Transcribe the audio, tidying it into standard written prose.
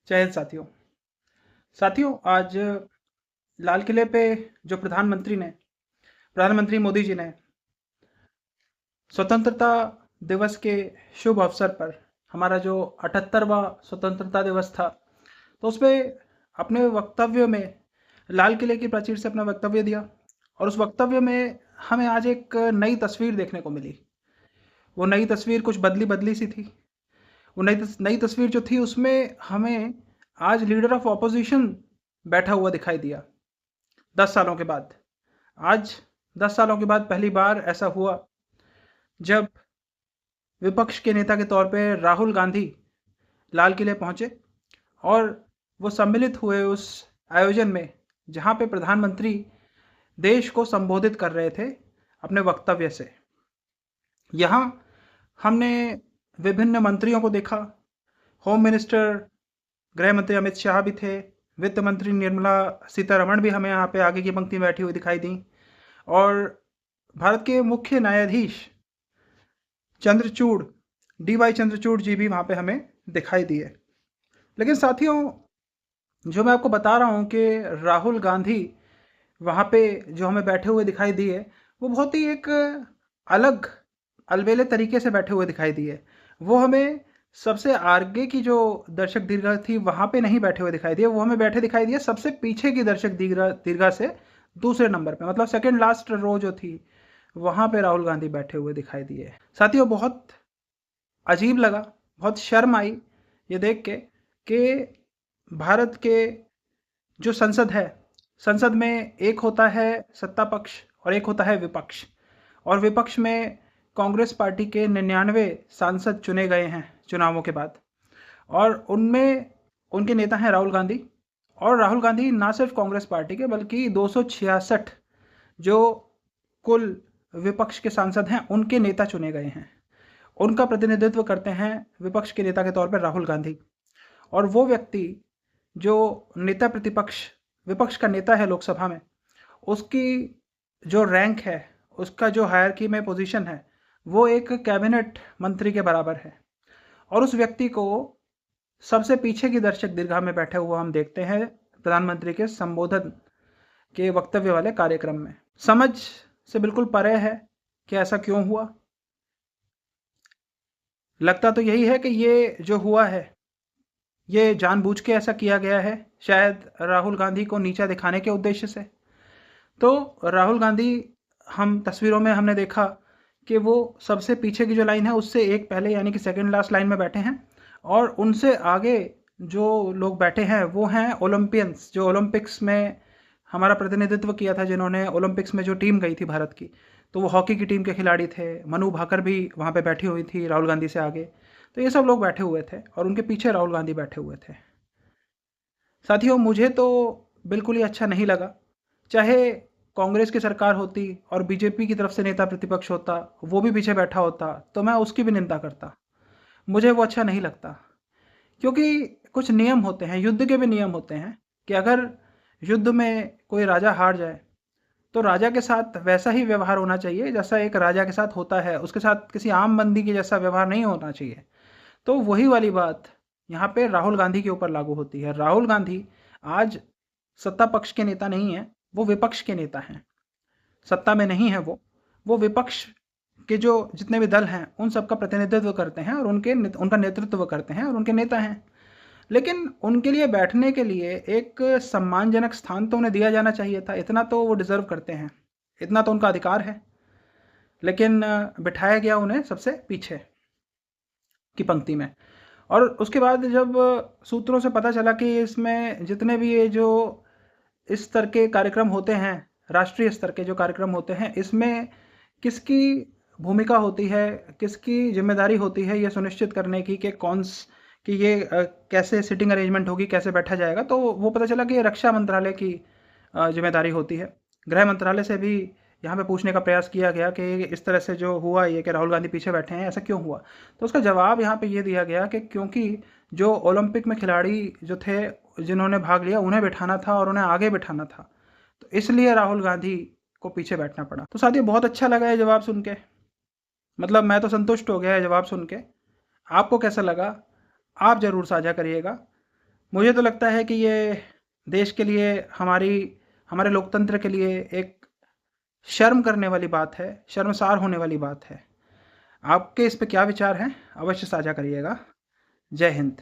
जय हिंद साथियों। आज लाल किले पे जो प्रधानमंत्री मोदी जी ने स्वतंत्रता दिवस के शुभ अवसर पर हमारा जो 78वां स्वतंत्रता दिवस था, तो उसमें अपने वक्तव्य में लाल किले की प्राचीर से अपना वक्तव्य दिया। और उस वक्तव्य में हमें आज एक नई तस्वीर देखने को मिली। वो नई तस्वीर कुछ बदली बदली सी थी। वो नई तस्वीर जो थी उसमें हमें आज लीडर ऑफ ऑपोजिशन बैठा हुआ दिखाई दिया। 10 सालों के बाद आज 10 सालों के बाद पहली बार ऐसा हुआ जब विपक्ष के नेता के तौर पे राहुल गांधी लाल किले पहुंचे और वो सम्मिलित हुए उस आयोजन में जहां पे प्रधानमंत्री देश को संबोधित कर रहे थे अपने वक्तव्य से। यहाँ हमने विभिन्न मंत्रियों को देखा। होम मिनिस्टर गृह मंत्री अमित शाह भी थे, वित्त मंत्री निर्मला सीतारमण भी हमें यहाँ पे आगे की पंक्ति में बैठी हुई दिखाई दी, और भारत के मुख्य न्यायाधीश DY चंद्रचूड़ जी भी वहाँ पे हमें दिखाई दिए। लेकिन साथियों, जो मैं आपको बता रहा हूँ कि राहुल गांधी वहाँ पे जो हमें बैठे हुए दिखाई दिए, वो बहुत ही एक अलग अलबेले तरीके से बैठे हुए दिखाई दिए। वो हमें सबसे आगे की जो दर्शक दीर्घा थी वहाँ पे नहीं बैठे हुए दिखाई दिए, वो हमें बैठे दिखाई दिए सबसे पीछे की दर्शक दीर्घा से दूसरे नंबर पे, मतलब सेकंड लास्ट रो जो थी वहाँ पे राहुल गांधी बैठे हुए दिखाई दिए। साथियों, बहुत अजीब लगा, बहुत शर्म आई ये देख के कि भारत के जो संसद है, संसद में एक होता है सत्ता पक्ष और एक होता है विपक्ष, और विपक्ष में कांग्रेस पार्टी के 99 सांसद चुने गए हैं चुनावों के बाद, और उनमें उनके नेता हैं राहुल गांधी। और राहुल गांधी ना सिर्फ कांग्रेस पार्टी के बल्कि 266 जो कुल विपक्ष के सांसद हैं उनके नेता चुने गए हैं। उनका प्रतिनिधित्व करते हैं विपक्ष के नेता के तौर पर राहुल गांधी। और वो व्यक्ति जो नेता प्रतिपक्ष विपक्ष का नेता है लोकसभा में, उसकी जो रैंक है, उसका जो हायरकी में पोजीशन है, वो एक कैबिनेट मंत्री के बराबर है। और उस व्यक्ति को सबसे पीछे की दर्शक दीर्घा में बैठे हुआ हम देखते हैं प्रधानमंत्री के संबोधन के वक्तव्य वाले कार्यक्रम में। समझ से बिल्कुल परे है कि ऐसा क्यों हुआ। लगता तो यही है कि ये जो हुआ है ये जानबूझ के ऐसा किया गया है, शायद राहुल गांधी को नीचा दिखाने के उद्देश्य से। तो राहुल गांधी, हम तस्वीरों में हमने देखा कि वो सबसे पीछे की जो लाइन है उससे एक पहले यानी कि सेकंड लास्ट लाइन में बैठे हैं, और उनसे आगे जो लोग बैठे हैं वो हैं ओलंपियंस, जो ओलंपिक्स में हमारा प्रतिनिधित्व किया था, जिन्होंने ओलंपिक्स में जो टीम गई थी भारत की, तो वो हॉकी की टीम के खिलाड़ी थे। मनु भाकर भी वहाँ पे बैठी हुई थी राहुल गांधी से आगे। तो ये सब लोग बैठे हुए थे और उनके पीछे राहुल गांधी बैठे हुए थे। साथियों, मुझे तो बिल्कुल ही अच्छा नहीं लगा। चाहे कांग्रेस की सरकार होती और बीजेपी की तरफ से नेता प्रतिपक्ष होता, वो भी पीछे बैठा होता, तो मैं उसकी भी निंदा करता। मुझे वो अच्छा नहीं लगता, क्योंकि कुछ नियम होते हैं, युद्ध के भी नियम होते हैं कि अगर युद्ध में कोई राजा हार जाए तो राजा के साथ वैसा ही व्यवहार होना चाहिए जैसा एक राजा के साथ होता है, उसके साथ किसी आम बंदी के जैसा व्यवहार नहीं होना चाहिए। तो वही वाली बात यहाँ पे राहुल गांधी के ऊपर लागू होती है। राहुल गांधी आज सत्ता पक्ष के नेता नहीं है, वो विपक्ष के नेता हैं। सत्ता में नहीं है वो विपक्ष के जो जितने भी दल हैं उन सबका प्रतिनिधित्व करते हैं और उनका नेतृत्व करते हैं और उनके नेता हैं। लेकिन उनके लिए बैठने के लिए एक सम्मानजनक स्थान तो उन्हें दिया जाना चाहिए था। इतना तो वो डिज़र्व करते हैं, इतना तो उनका अधिकार है। लेकिन बिठाया गया उन्हें सबसे पीछे की पंक्ति में। और उसके बाद जब सूत्रों से पता चला कि इसमें जितने भी ये जो इस स्तर के कार्यक्रम होते हैं, राष्ट्रीय स्तर के जो कार्यक्रम होते हैं, इसमें किसकी भूमिका होती है, किसकी जिम्मेदारी होती है ये सुनिश्चित करने की कि ये कैसे सिटिंग अरेंजमेंट होगी, कैसे बैठा जाएगा, तो वो पता चला कि ये रक्षा मंत्रालय की जिम्मेदारी होती है। गृह मंत्रालय से भी यहाँ पे पूछने का प्रयास किया गया कि इस तरह से जो हुआ ये कि राहुल गांधी पीछे बैठे हैं, ऐसा क्यों हुआ। तो उसका जवाब यहाँ पे ये दिया गया कि क्योंकि जो ओलंपिक में खिलाड़ी जो थे जिन्होंने भाग लिया उन्हें बिठाना था और उन्हें आगे बिठाना था, तो इसलिए राहुल गांधी को पीछे बैठना पड़ा। तो साथियों, बहुत अच्छा लगा है जवाब सुन के, मतलब मैं तो संतुष्ट हो गया है जवाब सुन के। आपको कैसा लगा आप ज़रूर साझा करिएगा। मुझे तो लगता है कि ये देश के लिए, हमारे लोकतंत्र के लिए एक शर्म करने वाली बात है, शर्मसार होने वाली बात है। आपके इस पे क्या विचार हैं? अवश्य साझा करिएगा। जय हिंद।